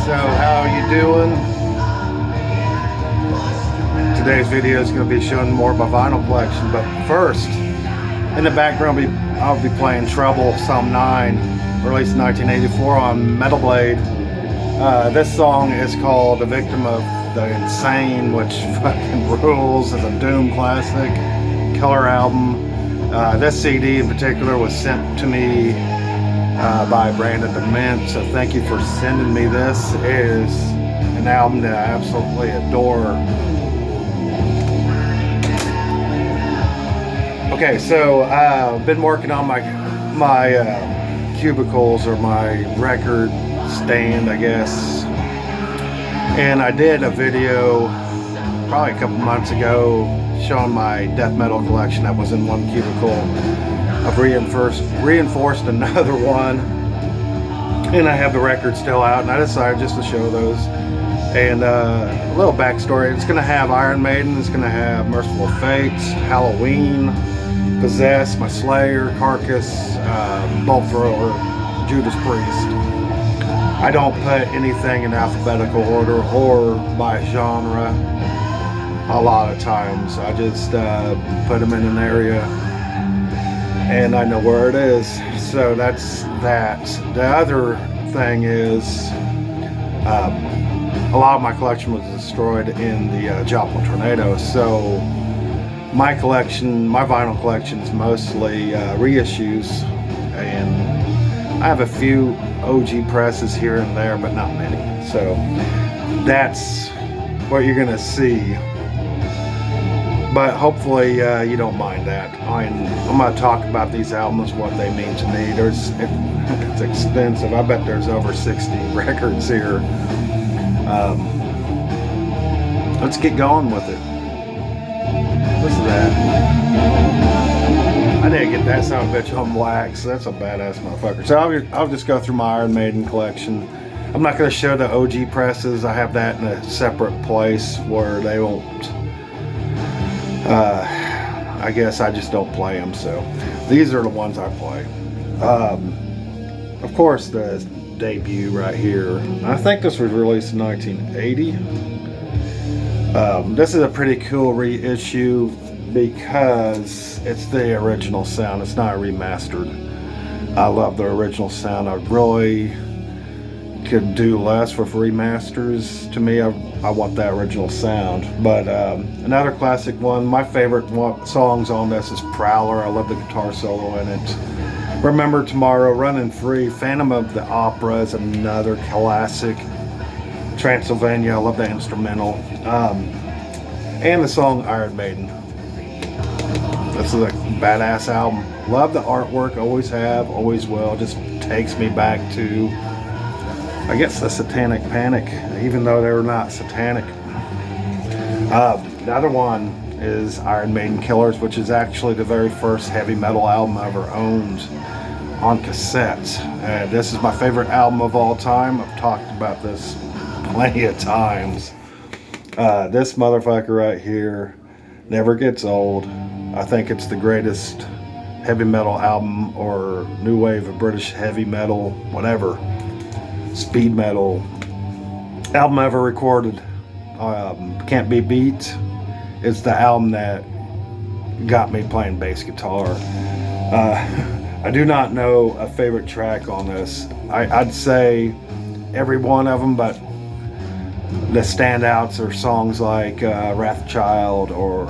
So how are you doing? Today's video is going to be showing more of my vinyl collection, but first, in the background I'll be playing Trouble, Psalm 9, released in 1984 on Metal Blade. This song is called The Victim of the Insane, which fucking rules. It's a Doom classic, killer album. This CD in particular was sent to me by Brandon DeMint, so thank you for sending me this. It is an album that I absolutely adore. Okay, so I've been working on my cubicles, or my record stand, I guess, and I did a video probably a couple months ago showing my death metal collection that was in one cubicle. I've reinforced another one, and I have the record still out, and I decided just to show those. And a little backstory: it's going to have Iron Maiden, it's going to have Mercyful Fate, Helloween, Possess, My Slayer, Carcass, Bolt Thrower, Judas Priest. I don't put anything in alphabetical order or by genre. A lot of times I just put them in an area and I know where it is. So that's that. The other thing is a lot of my collection was destroyed in the Joplin tornado. So my vinyl collection is mostly reissues, and I have a few OG presses here and there, but not many. So that's what you're gonna see. But hopefully you don't mind that. I'm going to talk about these albums, what they mean to me. It's extensive. I bet there's over 60 records here. Let's get going with it. Listen to that. I didn't get that sound bitch on wax. That's a badass motherfucker. So I'll just go through my Iron Maiden collection. I'm not going to show the OG presses. I have that in a separate place where they won't. I guess I just don't play them, so these are the ones I play. Of course, the debut right here, I think this was released in 1980. This is a pretty cool reissue because it's the original sound. It's not remastered. I love the original sound. I really could do less with remasters. To me, I want that original sound. But another classic one, my favorite songs on this is Prowler. I love the guitar solo in it. Remember Tomorrow, Running Free, Phantom of the Opera is another classic. Transylvania, I love that instrumental. And the song Iron Maiden. This is a badass album. Love the artwork, always have, always will. Just takes me back to, I guess, the Satanic Panic, even though they were not satanic. The other one is Iron Maiden Killers, which is actually the very first heavy metal album I ever owned on cassette. This is my favorite album of all time. I've talked about this plenty of times. This motherfucker right here never gets old. I think it's the greatest heavy metal album, or new wave of British heavy metal, whatever, speed metal album ever recorded. Can't Be Beat is the album that got me playing bass guitar. I do not know a favorite track on this. I'd say every one of them, but the standouts are songs like Wrathchild, or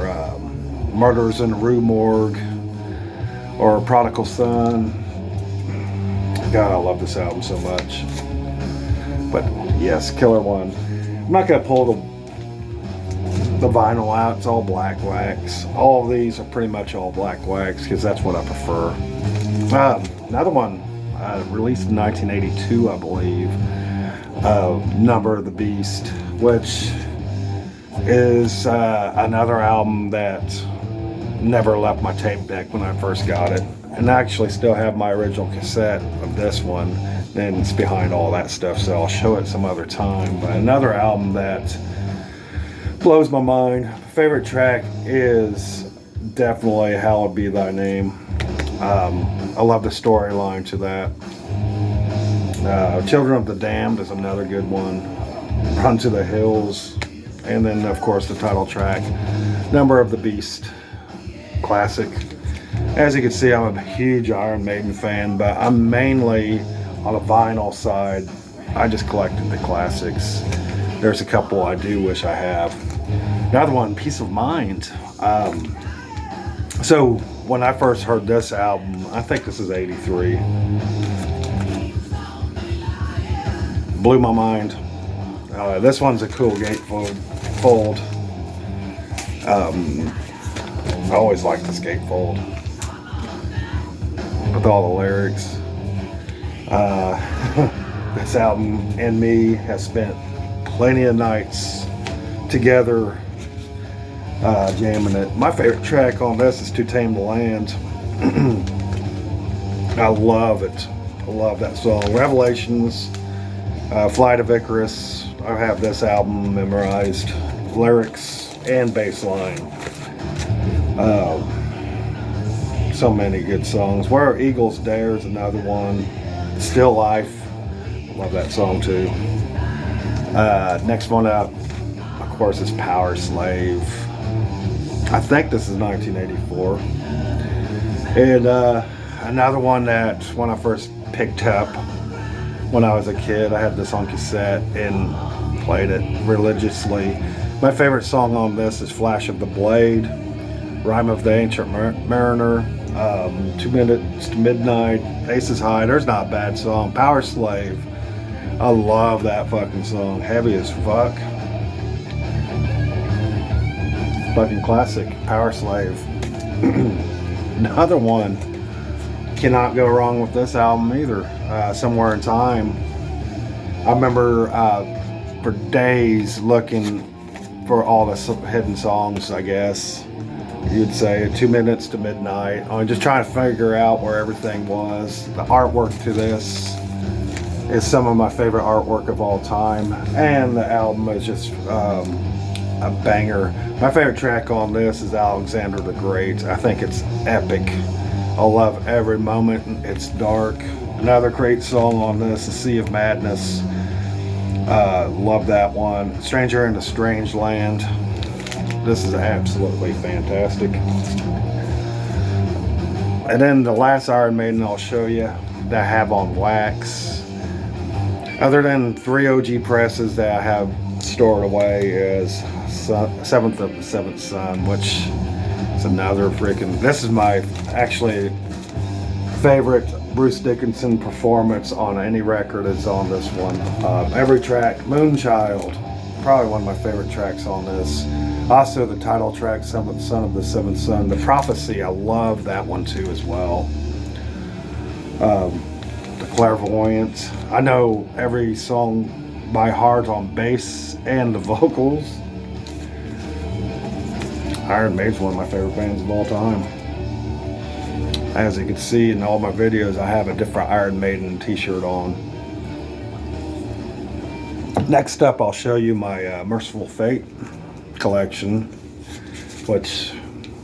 Murders in the Rue Morgue, or Prodigal Son. God, I love this album so much. But yes, killer one. I'm not going to pull the vinyl out. It's all black wax. All of these are pretty much all black wax because that's what I prefer. Another one released in 1982, I believe, Number of the Beast, which is another album that never left my tape deck when I first got it. And I actually still have my original cassette of this one, and it's behind all that stuff, so I'll show it some other time. But another album that blows my mind. Favorite track is definitely Hallowed Be Thy Name. I love the storyline to that. Children of the Damned is another good one. Run to the Hills. And then, of course, the title track, Number of the Beast. Classic. As you can see, I'm a huge Iron Maiden fan, but I'm mainly on a vinyl side. I just collected the classics. There's a couple I do wish I have. Another one, Peace of Mind. So when I first heard this album, I think this is 83. Blew my mind. This one's a cool gatefold. I always liked this gatefold with all the lyrics. This album and me has spent plenty of nights together jamming it. My favorite track on this is To Tame the Land. I love it. I love that song. Revelations, Flight of Icarus. I have this album memorized. Lyrics and bass line. So many good songs. Where Are Eagles Dare is another one. Still Life. Love that song too. Next one up, of course, is Power Slave. I think this is 1984. And another one that when I first picked up when I was a kid, I had this on cassette and played it religiously. My favorite song on this is Flash of the Blade, Rhyme of the Ancient Mariner, 2 Minutes to Midnight, Aces High. There's not a bad song. Power Slave. I love that fucking song. Heavy as fuck. Fucking classic. Power Slave. Another one. Cannot go wrong with this album either. Somewhere in Time. I remember for days looking for all the hidden songs, I guess you'd say. 2 Minutes to Midnight. I'm just trying to figure out where everything was. The artwork to this is some of my favorite artwork of all time, and the album is just a banger. My favorite track on this is Alexander the Great. I think it's epic. I love every moment. It's dark. Another great song on this is Sea of Madness. Love that one. Stranger in a Strange Land. This is absolutely fantastic. And then the last Iron Maiden I'll show you that I have on wax, other than 3 OG presses that I have stored away, is Seventh of the Seventh Son, which is another freaking, this is my actually favorite Bruce Dickinson performance on any record is on this one. Every track, Moonchild, probably one of my favorite tracks on this. Also the title track, Seventh Son of the Seventh Son. The Prophecy, I love that one too as well. The Clairvoyant. I know every song by heart on bass and the vocals. Iron Maiden's one of my favorite bands of all time. As you can see in all my videos, I have a different Iron Maiden t-shirt on. Next up, I'll show you my Mercyful Fate collection, which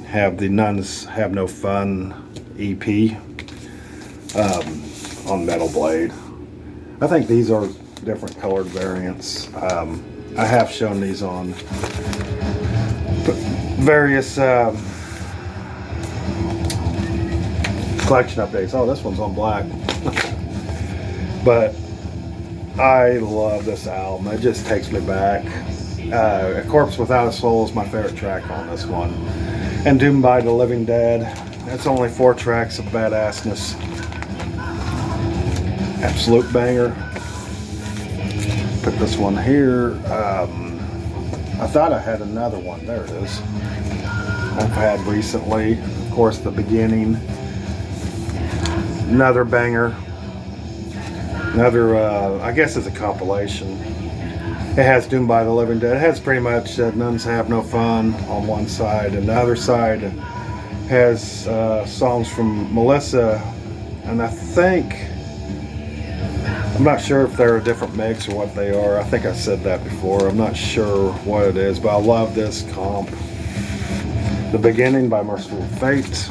have the Nuns Have No Fun EP on Metal Blade. I think these are different colored variants. I have shown these on various collection updates. Oh, this one's on black. But I love this album. It just takes me back. A Corpse Without a Soul is my favorite track on this one. And Doomed by the Living Dead. That's only 4 tracks of badassness. Absolute banger. Put this one here. I thought I had another one. There it is. I've had recently. Of course, The Beginning. Another banger. Another, I guess it's a compilation. It has Doomed by the Living Dead. It has pretty much Nuns Have No Fun on one side, and the other side has songs from Melissa, and I think, I'm not sure if they're a different mix or what they are. I think I said that before. I'm not sure what it is, but I love this comp. The Beginning by Mercyful Fate.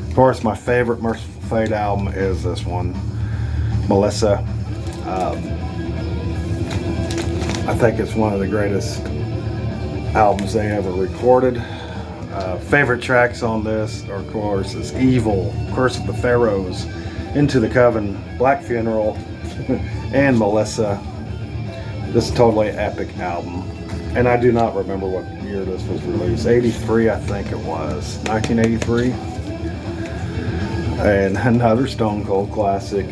Of course, my favorite Mercyful Fate album is this one, Melissa. I think it's one of the greatest albums they ever recorded. Favorite tracks on this, of course, is Evil, Curse of the Pharaohs, Into the Coven, Black Funeral, and Melissa. This is a totally epic album. And I do not remember what year this was released. 83, I think it was. 1983. And another Stone Cold classic,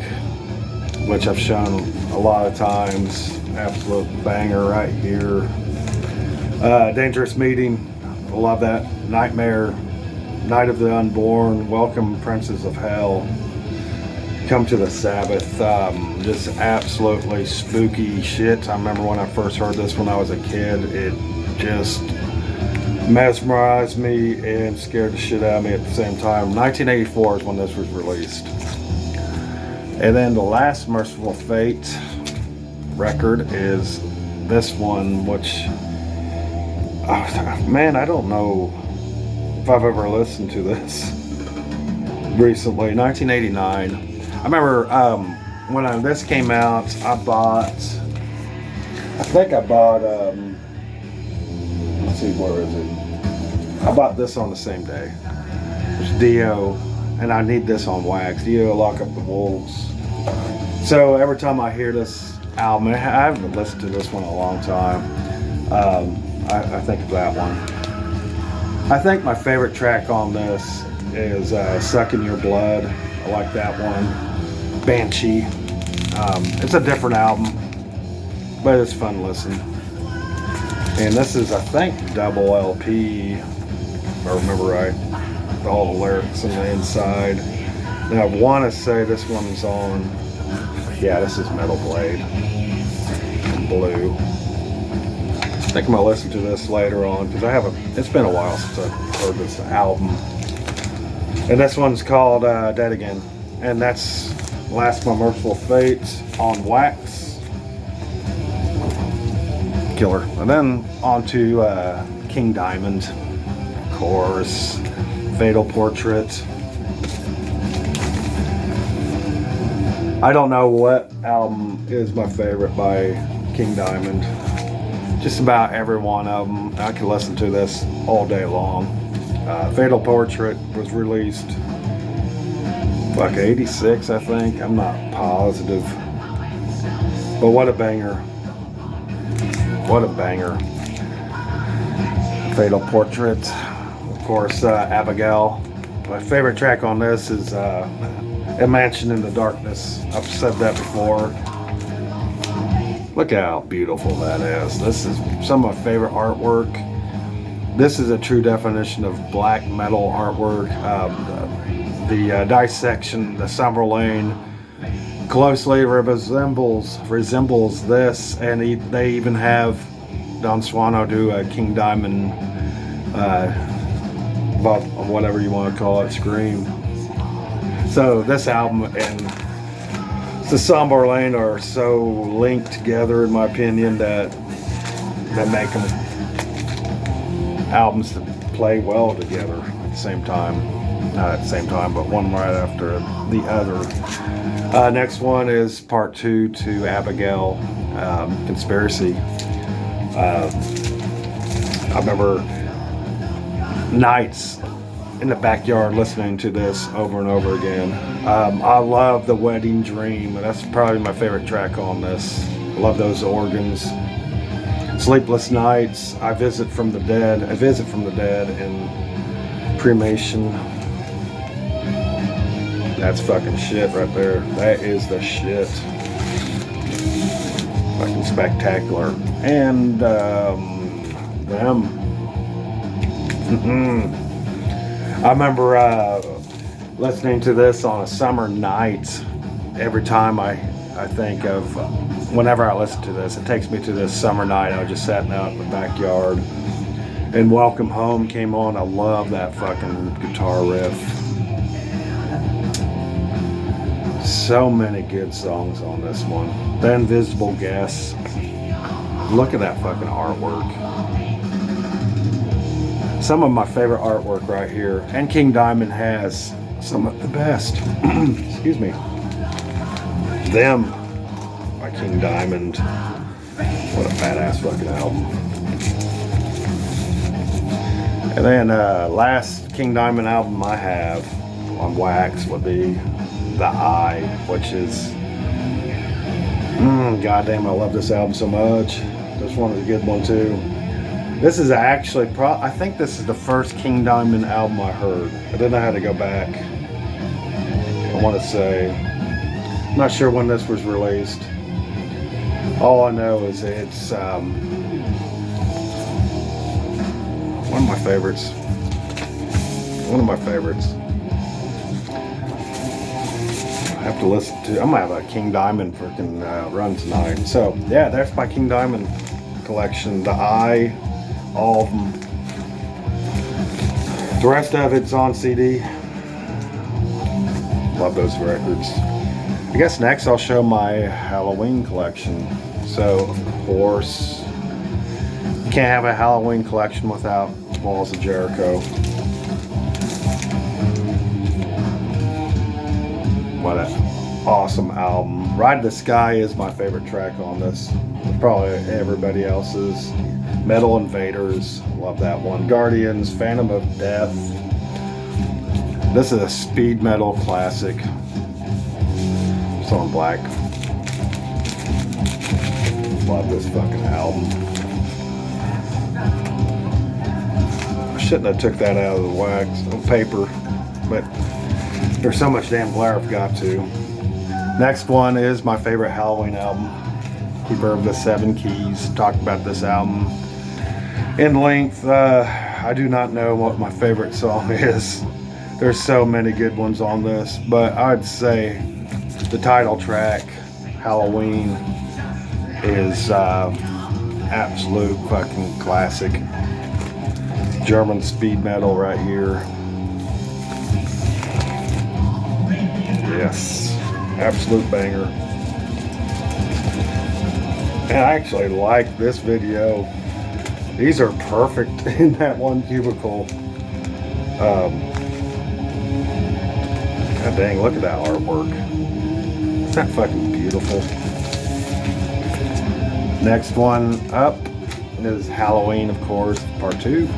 which I've shown a lot of times. Absolute banger right here. Dangerous Meeting. I love that. Nightmare. Night of the Unborn. Welcome, Princes of Hell. Come to the Sabbath. Just absolutely spooky shit. I remember when I first heard this when I was a kid. It just mesmerized me and scared the shit out of me at the same time. 1984 is when this was released. And then the last Mercyful Fate record is this one, which, man, I don't know if I've ever listened to this recently. 1989. I remember when this came out, I think I bought, let's see, where is it? I bought this on the same day. It's Dio, and I need this on wax. Dio, Lock Up the Wolves. So every time I hear this album, I haven't listened to this one in a long time, I think of that one. I think my favorite track on this is Sucking Your Blood. I like that one. Banshee. It's a different album, but it's fun to listen. And this is, I think, double LP, if I remember right. All the lyrics on the inside. And I want to say this one's on, yeah, this is Metal Blade. Blue. I think I'm going to listen to this later on, because it's been a while since I've heard this album. And this one's called Dead Again. And that's last my Mercyful Fate on wax. Killer. And then on to King Diamond, of course. Fatal Portrait. I don't know what album is my favorite by King Diamond. Just about every one of them. I could listen to this all day long. Fatal Portrait was released like 86, I think. I'm not positive. But what a banger. What a banger. Fatal Portrait. Of course, Abigail. My favorite track on this is A Mansion in the Darkness. I've said that before. Look how beautiful that is. This is some of my favorite artwork. This is a true definition of black metal artwork. The dissection, the somber lane, closely resembles this, and they even have Don Swano do a King Diamond, whatever you want to call it, scream. So this album and the somber lane are so linked together, in my opinion, that make them albums that play well together at the same time. Not at the same time, but one right after the other. Next one is part 2 to Abigail, Conspiracy. I remember nights in the backyard listening to this over and over again. I love The Wedding Dream. That's probably my favorite track on this. I love those organs. Sleepless Nights, I Visit from the Dead, and Cremation. That's fucking shit right there. That is the shit. Fucking spectacular. And them. I remember listening to this on a summer night. Every time I think of, whenever I listen to this, it takes me to this summer night. I was just sitting out in the backyard, and Welcome Home came on. I love that fucking guitar riff. So many good songs on this one. The Invisible Guest. Look at that fucking artwork. Some of my favorite artwork right here. And King Diamond has some of the best. Excuse me. Them by King Diamond. What a badass fucking album. And then last King Diamond album I have on wax would be The Eye, which is goddamn, I love this album so much. This one is a good one too. This is actually I think this is the first King Diamond album I heard. I didn't know how to go back. I want to say, I'm not sure when this was released. All I know is it's one of my favorites. One of my favorites. I have to listen to. I'm gonna have a King Diamond freaking run tonight. So yeah, that's my King Diamond collection. The Eye, all of them. The rest of it's on CD. Love those records. I guess next I'll show my Helloween collection. So of course, you can't have a Helloween collection without Walls of Jericho. What an awesome album. Ride the Sky is my favorite track on this. Probably everybody else's. Metal Invaders, love that one. Guardians, Phantom of Death. This is a speed metal classic. It's on black. Love this fucking album. I shouldn't have took that out of the wax paper, but there's so much damn glare I've got to. Next one is my favorite Helloween album, Keeper of the Seven Keys. Talked about this album in length. I do not know what my favorite song is. There's so many good ones on this, but I'd say the title track, Helloween, is absolute fucking classic. German speed metal right here. Yes, absolute banger. And I actually like this video. These are perfect in that one cubicle. God dang, look at that artwork. Isn't that fucking beautiful? Next one up is Helloween, of course, part 2.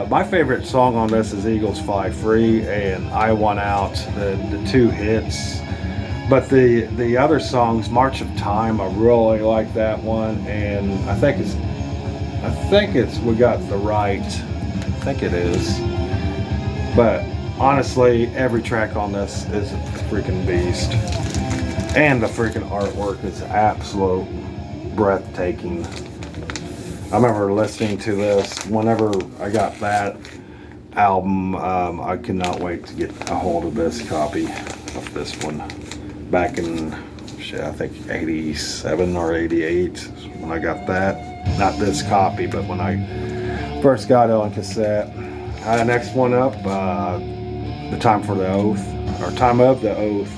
My favorite song on this is Eagles Fly Free and I Want Out, the two hits. But the other songs, March of Time, I really like that one, and I think it's We Got the Right. I think it is. But honestly, every track on this is a freaking beast. And the freaking artwork is absolute breathtaking. I remember listening to this whenever I got that album. I could not wait to get a hold of this copy of this one. Back in, shit, I think 87 or 88 when I got that. Not this copy, but when I first got it on cassette. Next one up, The Time for the Oath, or Time of the Oath,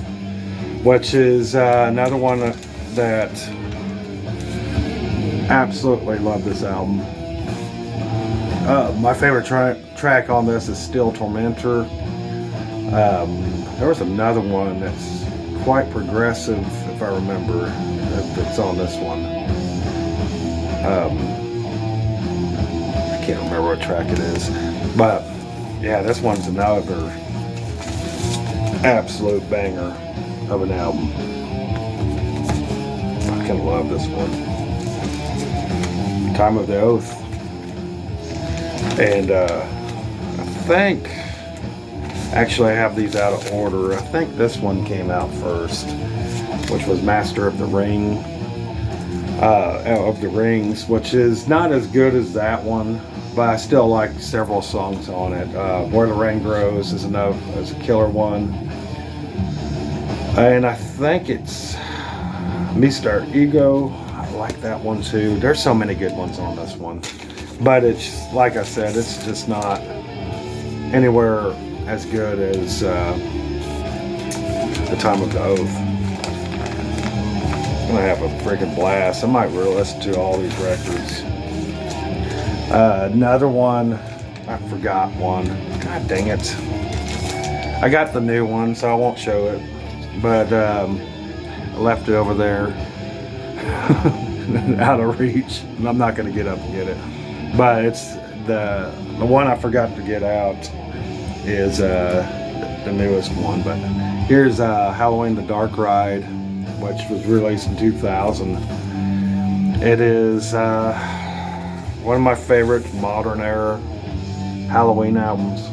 which is another one that absolutely love this album. My favorite track on this is Still Tormentor. There was another one that's quite progressive, if I remember, that's on this one. I can't remember what track it is, but yeah, this one's another absolute banger of an album. I fucking love this one. Time of the Oath. And I think, actually I have these out of order. I think this one came out first, which was Master of the Ring, of the Rings, which is not as good as that one, but I still like several songs on it. Where the Rain Grows is a killer one. And I think it's Mr. Ego. I like that one too. There's so many good ones on this one. But it's, like I said, it's just not anywhere as good as The Time of the Oath. I'm gonna have a freaking blast. I might really listen to all these records. Another one, I forgot one. God dang it. I got the new one, so I won't show it. But I left it over there. out of reach, and I'm not going to get up and get it. But it's the one I forgot to get out is the newest one. But here's Helloween: The Dark Ride, which was released in 2000. It is one of my favorite modern era Helloween albums.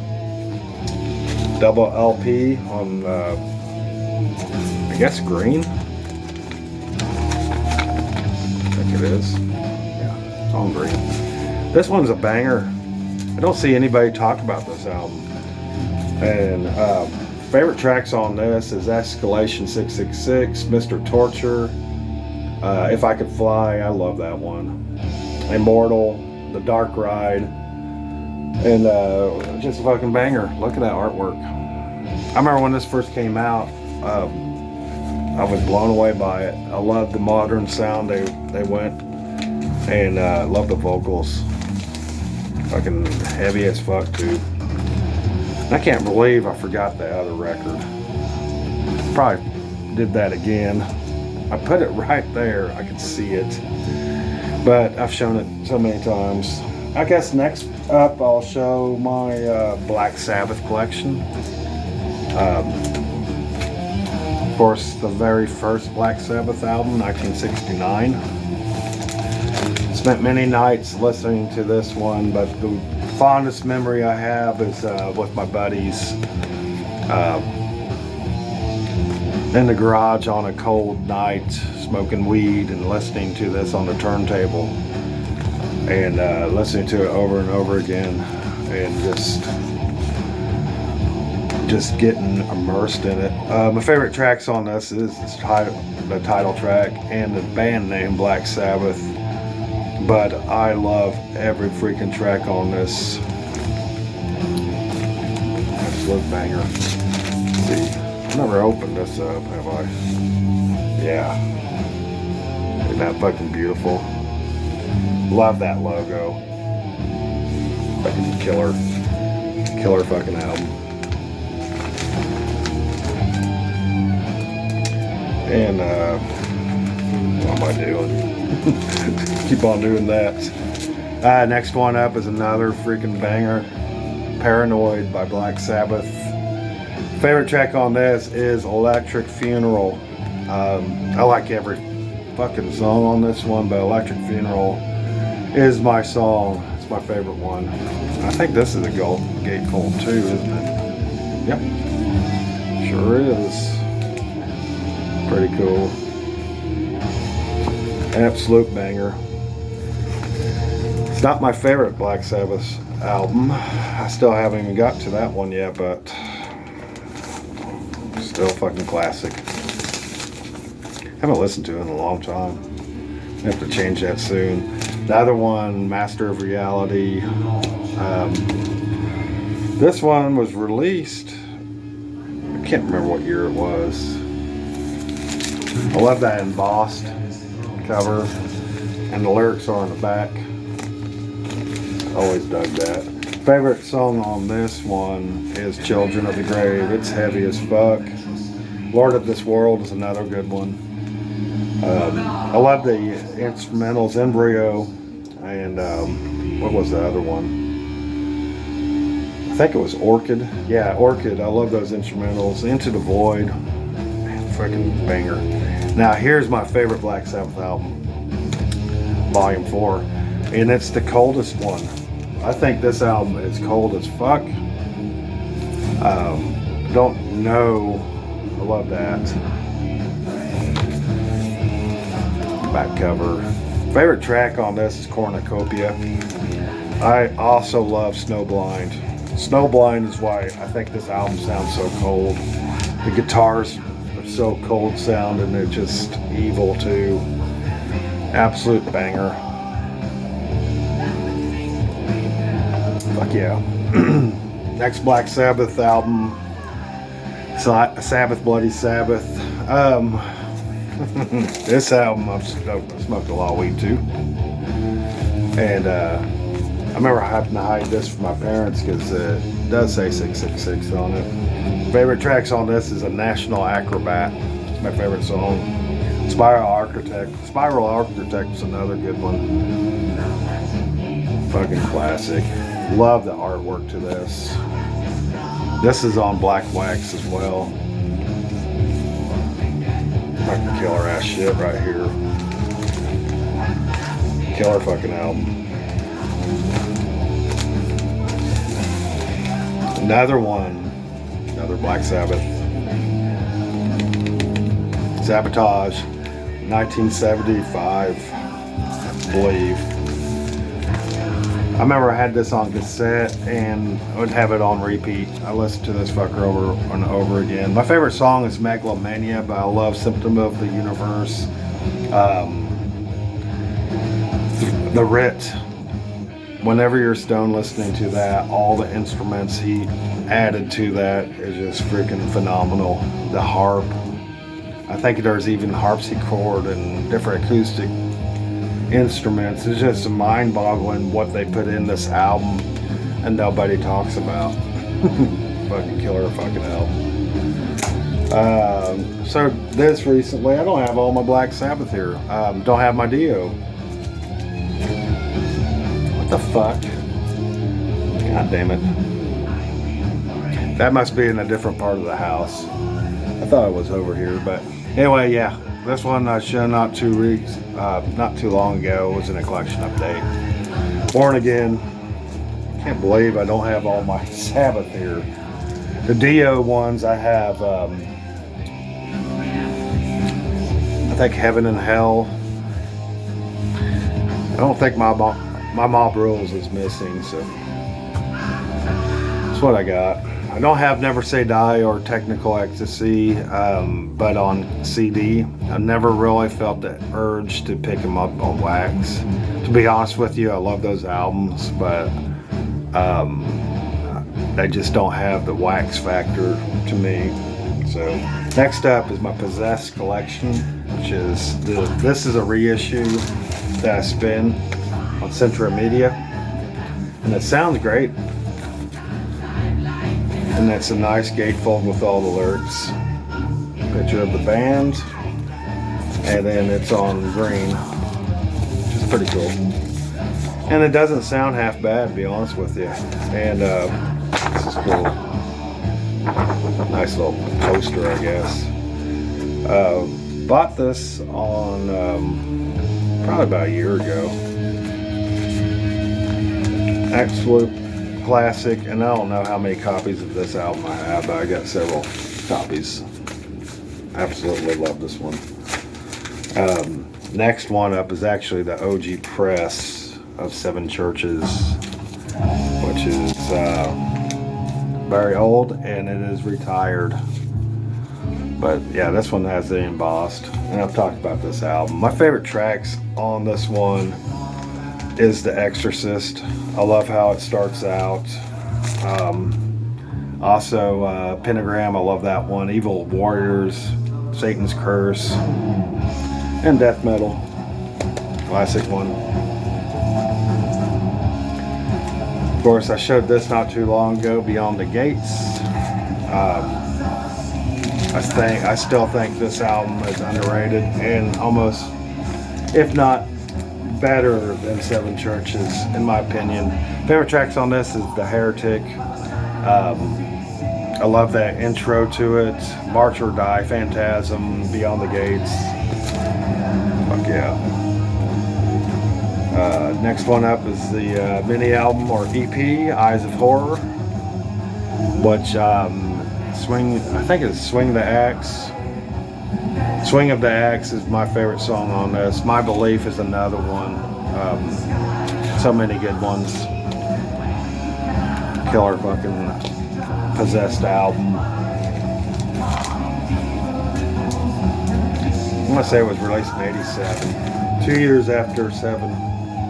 Double LP on I guess green. I think it is. Yeah, it's on green. This one's a banger. I don't see anybody talk about this album. And favorite tracks on this is Escalation 666, Mr. Torture, If I Could Fly, I love that one. Immortal, The Dark Ride, and just a fucking banger. Look at that artwork. I remember when this first came out, I was blown away by it. I love the modern sound they went, and love the vocals. Fucking heavy as fuck too. I can't believe I forgot the other record. Probably did that again. I put it right there. I could see it, but I've shown it so many times. I guess next up I'll show my Black Sabbath collection. Of course, the very first Black Sabbath album, 1969. Spent many nights listening to this one, but the fondest memory I have is with my buddies in the garage on a cold night, smoking weed and listening to this on the turntable, and listening to it over and over again, and just getting immersed in it. My favorite tracks on this is the title track and the band name Black Sabbath, but I love every freaking track on this. Absolute banger. Let's see, I've never opened this up, have I? Yeah. Isn't that fucking beautiful? Love that logo. Fucking killer fucking album. And what am I doing? Keep on doing that. Next one up is another freaking banger, Paranoid by Black Sabbath. Favorite track on this is Electric Funeral. I like every fucking song on this one, but Electric Funeral is my song. It's my favorite one. I think this is a gatefold too, isn't it? Yep, sure is. Pretty cool. Absolute banger. It's not my favorite Black Sabbath album. I still haven't even got to that one yet, but still fucking classic. Haven't listened to it in a long time. I have to change that soon. The other one, Master of Reality. This one was released, I can't remember what year it was. I love that embossed cover, and the lyrics are on the back. Always dug that. Favorite song on this one is Children of the Grave. It's heavy as fuck. Lord of This World is another good one. I love the instrumentals, Embryo, and what was the other one? I think it was Orchid. Yeah, Orchid. I love those instrumentals. Into the Void. Man, fucking banger. Now here's my favorite Black Sabbath album, Volume 4, and it's the coldest one. I think this album is cold as fuck. Don't know. I love that. Back cover. Favorite track on this is Cornucopia. I also love Snowblind. Snowblind is why I think this album sounds so cold. The guitars are so cold sounding, they're just evil too. Absolute banger. Fuck yeah. Next Black Sabbath album, Sabbath Bloody Sabbath. This album I've smoked a lot of weed too, and I remember having to hide this from my parents because it does say 666 on it. Favorite tracks on this is A National Acrobat. It's my favorite song. It's Spiral Architect is another good one. Fucking classic. Love the artwork to this. This is on black wax as well. Fucking killer ass shit right here. Killer fucking album. Another one. Another Black Sabbath. Sabotage. 1975, I believe. I remember I had this on cassette and I would have it on repeat. I listened to this fucker over and over again. My favorite song is Megalomania, but I love Symptom of the Universe. The Writ. Whenever you're stoned listening to that, all the instruments he added to that is just freaking phenomenal. The harp. I think there's even harpsichord and different acoustic instruments. It's just mind-boggling what they put in this album and nobody talks about. Fucking killer fucking album. So this recently, I don't have all my Black Sabbath here. Don't have my Dio. What the fuck? God damn it. That must be in a different part of the house. I thought it was over here, but anyway, yeah. This one I showed not too long ago. It was in a collection update. Born Again. Can't believe I don't have all my Sabbath here. The Dio ones I have, I think Heaven and Hell. I don't think my Mob Rules is missing, so that's what I got. I don't have Never Say Die or Technical Ecstasy, but on CD. I never really felt the urge to pick them up on wax. To be honest with you, I love those albums, but they just don't have the wax factor to me. So next up is my Possessed collection, which is this is a reissue that I spin on Central Media, and it sounds great. And that's a nice gatefold with all the lyrics. Picture of the band. And then it's on green, which is pretty cool. And it doesn't sound half bad, to be honest with you. And this is cool. Nice little poster, I guess. Bought this on probably about a year ago. Absolute classic, and I don't know how many copies of this album I have, but I got several copies. Absolutely love this one. Next one up is actually the OG press of Seven Churches, which is very old and it is retired. But yeah, this one has the embossed, and I've talked about this album. My favorite tracks on this one is The Exorcist. I love how it starts out. Also Pentagram, I love that one. Evil Warriors, Satan's Curse, and Death Metal, classic one. Of course, I showed this not too long ago, Beyond the Gates. I still think this album is underrated and almost, if not better than Seven Churches, in my opinion. Favorite tracks on this is The Heretic. I love that intro to it. March or Die, Phantasm, Beyond the Gates. Fuck yeah. Next one up is the mini album or EP, Eyes of Horror, which I think it's Swing the Axe. Swing of the Axe is my favorite song on this. My Belief is another one. So many good ones. Killer fucking Possessed album. I'm gonna say it was released in '87, 2 years after Seven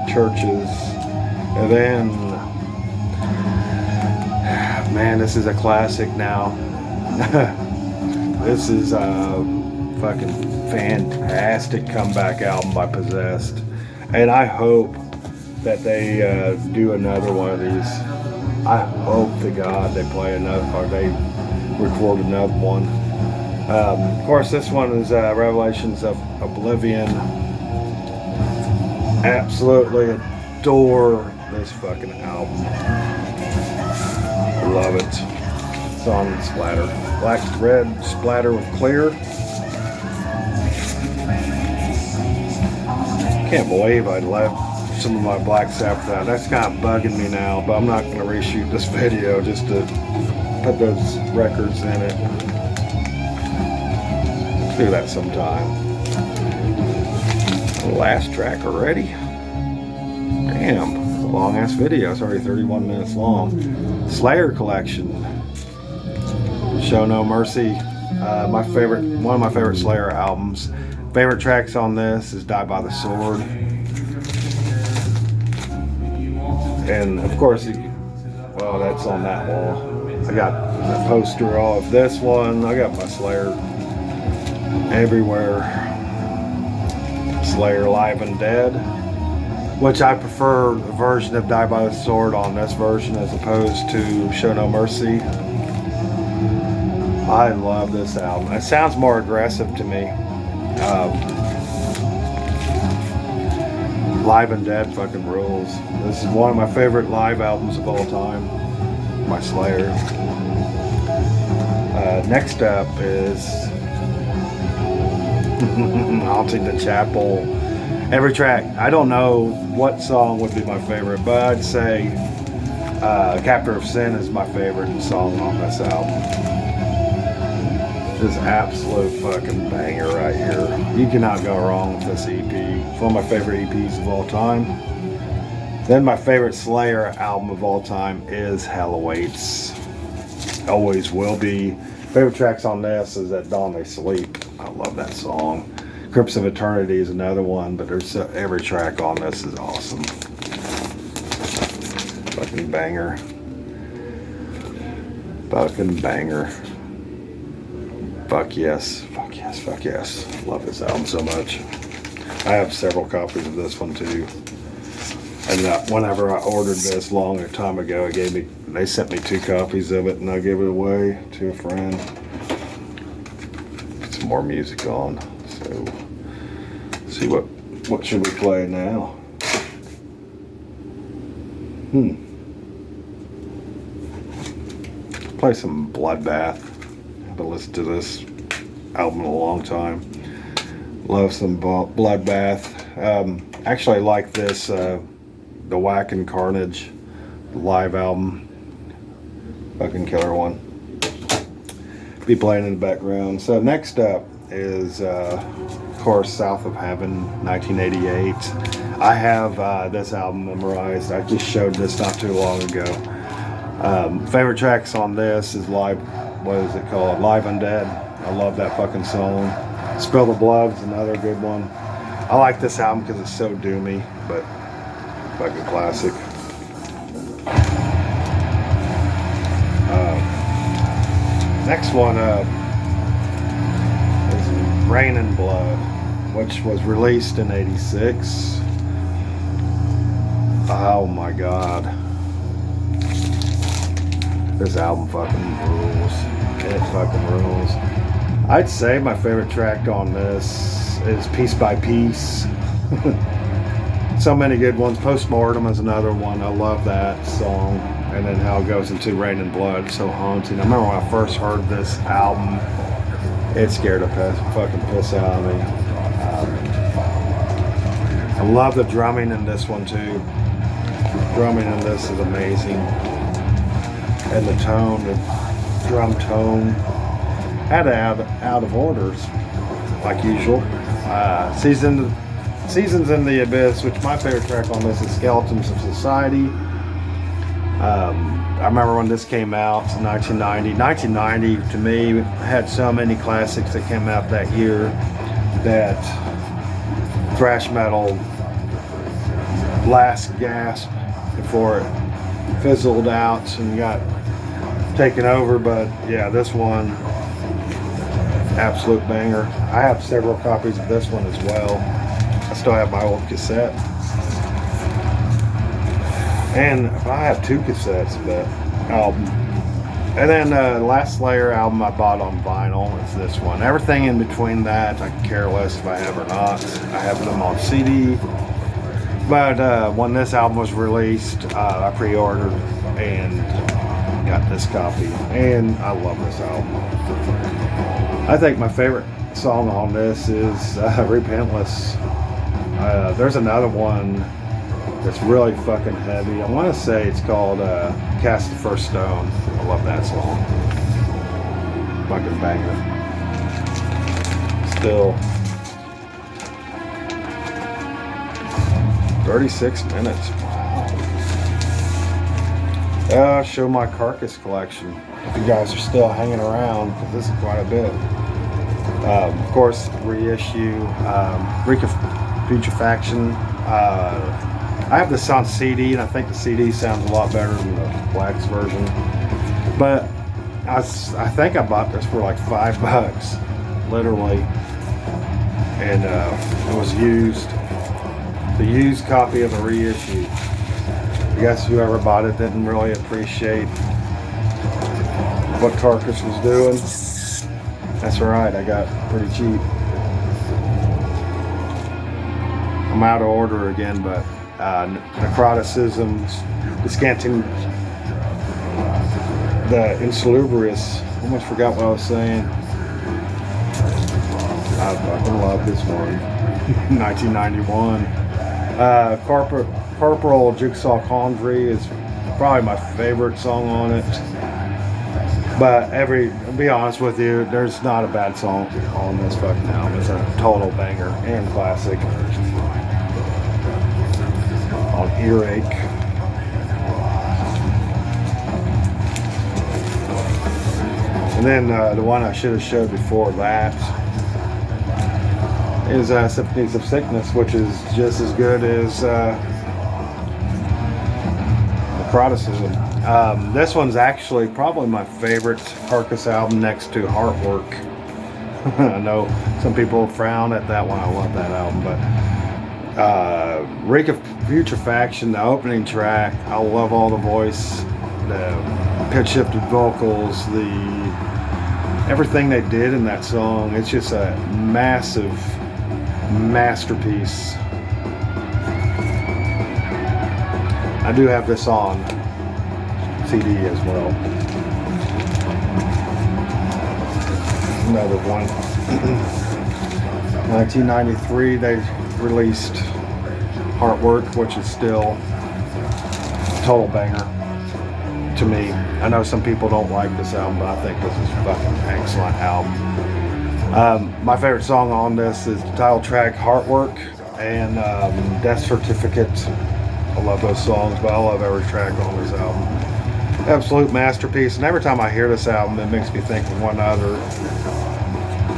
Churches. And then, man, this is a classic now. This is a fucking fantastic comeback album by Possessed, and I hope that they do another one of these. I hope to God they play another, or they record another one. Of course, this one is Revelations of Oblivion. Absolutely adore this fucking album. Love it. It's on splatter. Black, red splatter with clear. Can't believe I left some of my Black Sabbath out. That's kind of bugging me now, but I'm not going to reshoot this video just to put those records in it. Do that sometime. Last track already? Damn, it's a long ass video. It's already 31 minutes long. Slayer collection. Show No Mercy. One of my favorite Slayer albums. Favorite tracks on this is Die by the Sword. And of course, well, that's on that wall. I got a poster of this one. I got my Slayer everywhere. Slayer Live and Dead, which I prefer the version of Die by the Sword on this version as opposed to Show No Mercy. I love this album. It sounds more aggressive to me. Live and Dead fucking rules. This is one of my favorite live albums of all time. My Slayer. Next up is Haunting the Chapel. Every track, I don't know what song would be my favorite, but I'd say Captor of Sin is my favorite song on this album. This absolute fucking banger right here. You cannot go wrong with this EP. It's one of my favorite EPs of all time. Then my favorite Slayer album of all time is Helloween. Always will be. Favorite tracks on this is At Dawn They Sleep. I love that song. Crypts of Eternity is another one, but there's every track on this is awesome. Fucking banger. Fucking banger. Fuck yes. Fuck yes. Fuck yes. Love this album so much. I have several copies of this one too. And whenever I ordered this long time ago, they sent me 2 copies of it, and I gave it away to a friend. Put some more music on. So, see what should we play now? Play some Bloodbath. I haven't listened to this album in a long time. Love some Bloodbath. Actually, I like this. The Whack and Carnage live album. Fucking killer one. Be playing in the background. So next up is of course South of Heaven, 1988. I have this album memorized. I just showed this not too long ago. Favorite tracks on this is Live, what is it called? Live Undead. I love that fucking song. Spill the Blood's another good one. I like this album because it's so doomy, but fucking classic. Next one up is Rain and Blood, which was released in '86. Oh my god. This album fucking rules. It fucking rules. I'd say my favorite track on this is Piece by Piece. So many good ones. Postmortem is another one. I love that song. And then how it goes into Rain and Blood, so haunting. I remember when I first heard this album, it scared the fucking piss out of me. I love the drumming in this one too. The drumming in this is amazing. And the tone, the drum tone. Had out of orders, like usual. Seasons in the Abyss, which my favorite track on this is Skeletons of Society. I remember when this came out in 1990. 1990 to me had so many classics that came out that year that thrash metal last gasp before it fizzled out and got taken over. But yeah, this one, absolute banger. I have several copies of this one as well. I still have my old cassette. And I have 2 cassettes of that album. And then the last Slayer album I bought on vinyl is this one. Everything in between that, I could care less if I have or not. I have them on CD. But when this album was released, I pre-ordered and got this copy. And I love this album. I think my favorite song on this is Repentless. There's another one that's really fucking heavy. I want to say it's called Cast the First Stone. I love that song. Fucking banger. Still 36 minutes. Wow. I'll show my Carcass collection if you guys are still hanging around, because this is quite a bit. Of course, reissue, Putrefaction. I have this on CD, and I think the CD sounds a lot better than the wax version. But I think I bought this for like $5, literally, and it was used. The used copy of the reissue. I guess whoever bought it didn't really appreciate what Carcass was doing. That's right, I got pretty cheap. I'm out of order again, but necroticism, descanting, the insalubrious. I almost forgot what I was saying. I fucking love this one. 1991. Corporal Jigsaw Condry is probably my favorite song on it. But to be honest with you, there's not a bad song on this fucking album. It's a total banger and classic. On Earache. And then the one I should have showed before that is Symphonies of Sickness, which is just as good as Necroticism. This one's actually probably my favorite Carcass album next to Heartwork. I know some people frown at that one. I love that album, but Reek of Putrefaction, the opening track, I love all the voice, the pitch shifted vocals, everything they did in that song. It's just a massive masterpiece. I do have this on CD as well. Another one. 1993 they released Heartwork, which is still a total banger to me. I know some people don't like this album, but I think this is a fucking excellent album. My favorite song on this is the title track Heartwork and Death Certificate. I love those songs, but I love every track on this album. Absolute masterpiece, and every time I hear this album it makes me think of one other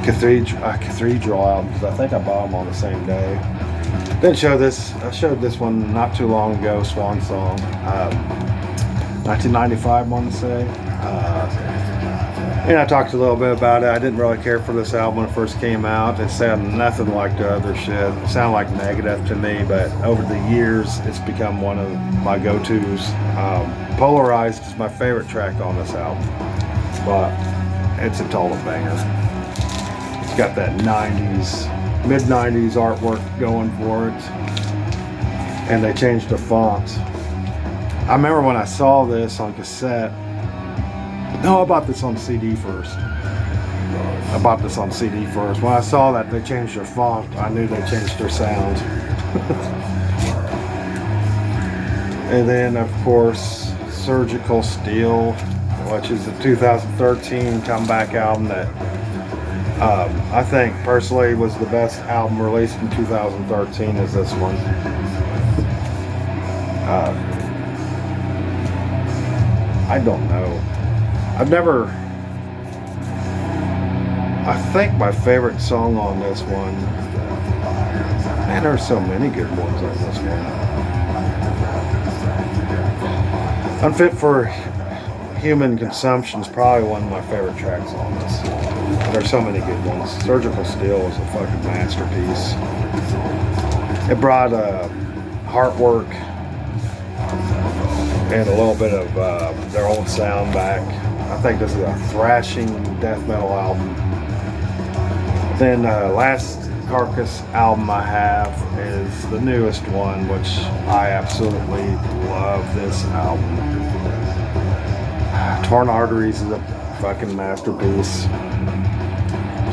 Cathedral album, because I think I bought them on the same day. Didn't show this. I showed this one not too long ago, Swan Song. 1995, I want to say. And I talked a little bit about it. I didn't really care for this album when it first came out. It sounded nothing like the other shit. It sounded like Negative to me, but over the years, it's become one of my go-tos. Polarized is my favorite track on this album, but it's a total banger. It's got that 90s, mid-90s artwork going for it, and they changed the font. I remember when I saw this on cassette. No, I bought this on CD first. When I saw that they changed their font, I knew they changed their sound. And then, of course, Surgical Steel, which is a 2013 comeback album that I think personally was the best album released in 2013 is this one. I don't know. I think my favorite song on this one, man, there's so many good ones on this one. Unfit for Human Consumption is probably one of my favorite tracks on this. There's so many good ones. Surgical Steel is a fucking masterpiece. It brought Heartwork and a little bit of their old sound back. I think this is a thrashing death metal album. Then last Carcass album I have is the newest one, which I absolutely love this album. Torn Arteries is a fucking masterpiece.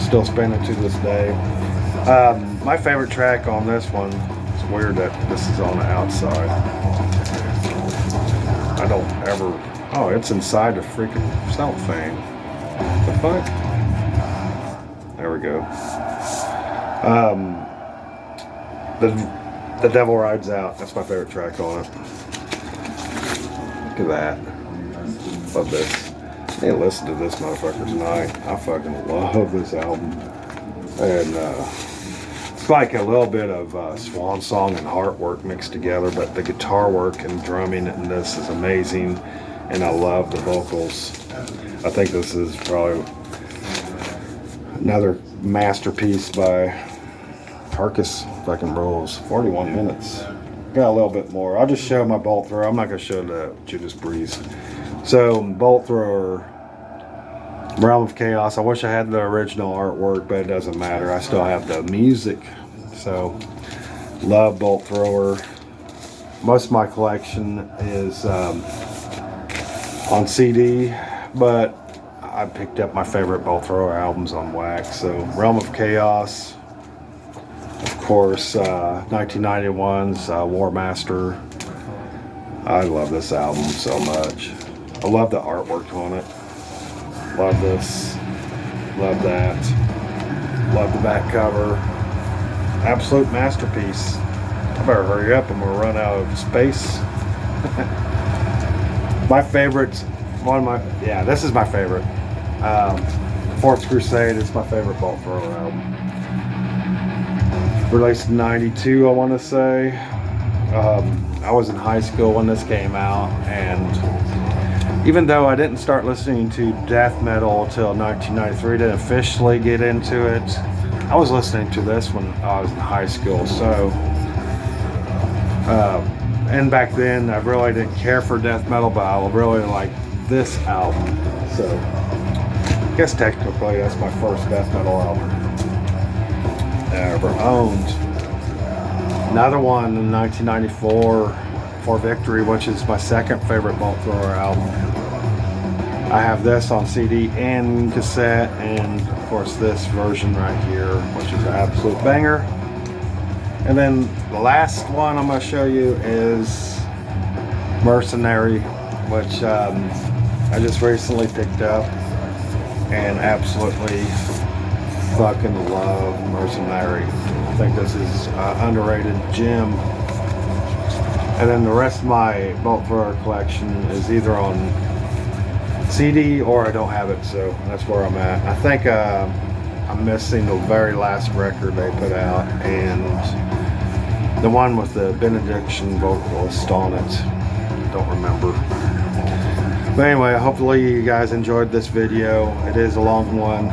Still spin it to this day. My favorite track on this one, it's weird that this is on the outside. I don't ever, oh, it's inside the freaking cellophane. What the fuck? There we go. The Devil Rides Out. That's my favorite track on it. Look at that. Love this. Hey, listen to this motherfucker tonight. I fucking love this album. And it's like a little bit of swan song and heart work mixed together, but the guitar work and drumming in this is amazing. And I love the vocals. I think this is probably another masterpiece by Carcass. Fucking rules. 41 minutes. Got a little bit more. I'll just show my bolt thrower. I'm not going to show the Judas Breeze. So, bolt thrower, Realm of Chaos. I wish I had the original artwork, but it doesn't matter. I still have the music. So, love bolt thrower. Most of my collection is on CD, but I picked up my favorite bolt thrower albums on wax. So, Realm of Chaos. Of course, 1991's War Master. I love this album so much. I love the artwork on it. Love this. Love that. Love the back cover. Absolute masterpiece. I better hurry up and we'll run out of space. My favorite, this is my favorite. Fourth Crusade is my favorite bolt thrower album. Released in 92, I want to say. I was in high school when this came out, and even though I didn't start listening to death metal until 1993, didn't officially get into it, I was listening to this when I was in high school. So, and back then I really didn't care for death metal, but I really liked this album. So, I guess technically that's my first death metal album I ever owned. Another one in 1994 for Victory, which is my second favorite bolt thrower album. I have this on CD and cassette, and of course this version right here, which is an absolute banger. And then the last one I'm going to show you is Mercenary, which I just recently picked up and absolutely fucking love Mercenary. I think this is an underrated gem. And then the rest of my bolt thrower collection is either on CD or I don't have it, so that's where I'm at. I think I'm missing the very last record they put out, and the one with the Benediction vocalist on it. Don't remember. But anyway, hopefully you guys enjoyed this video. It is a long one.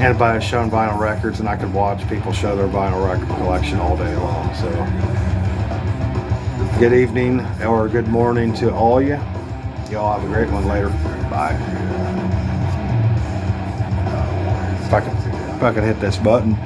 And by showing vinyl records, and I could watch people show their vinyl record collection all day long. So, good evening or good morning to all you. Y'all have a great one later. Bye. If I can hit this button.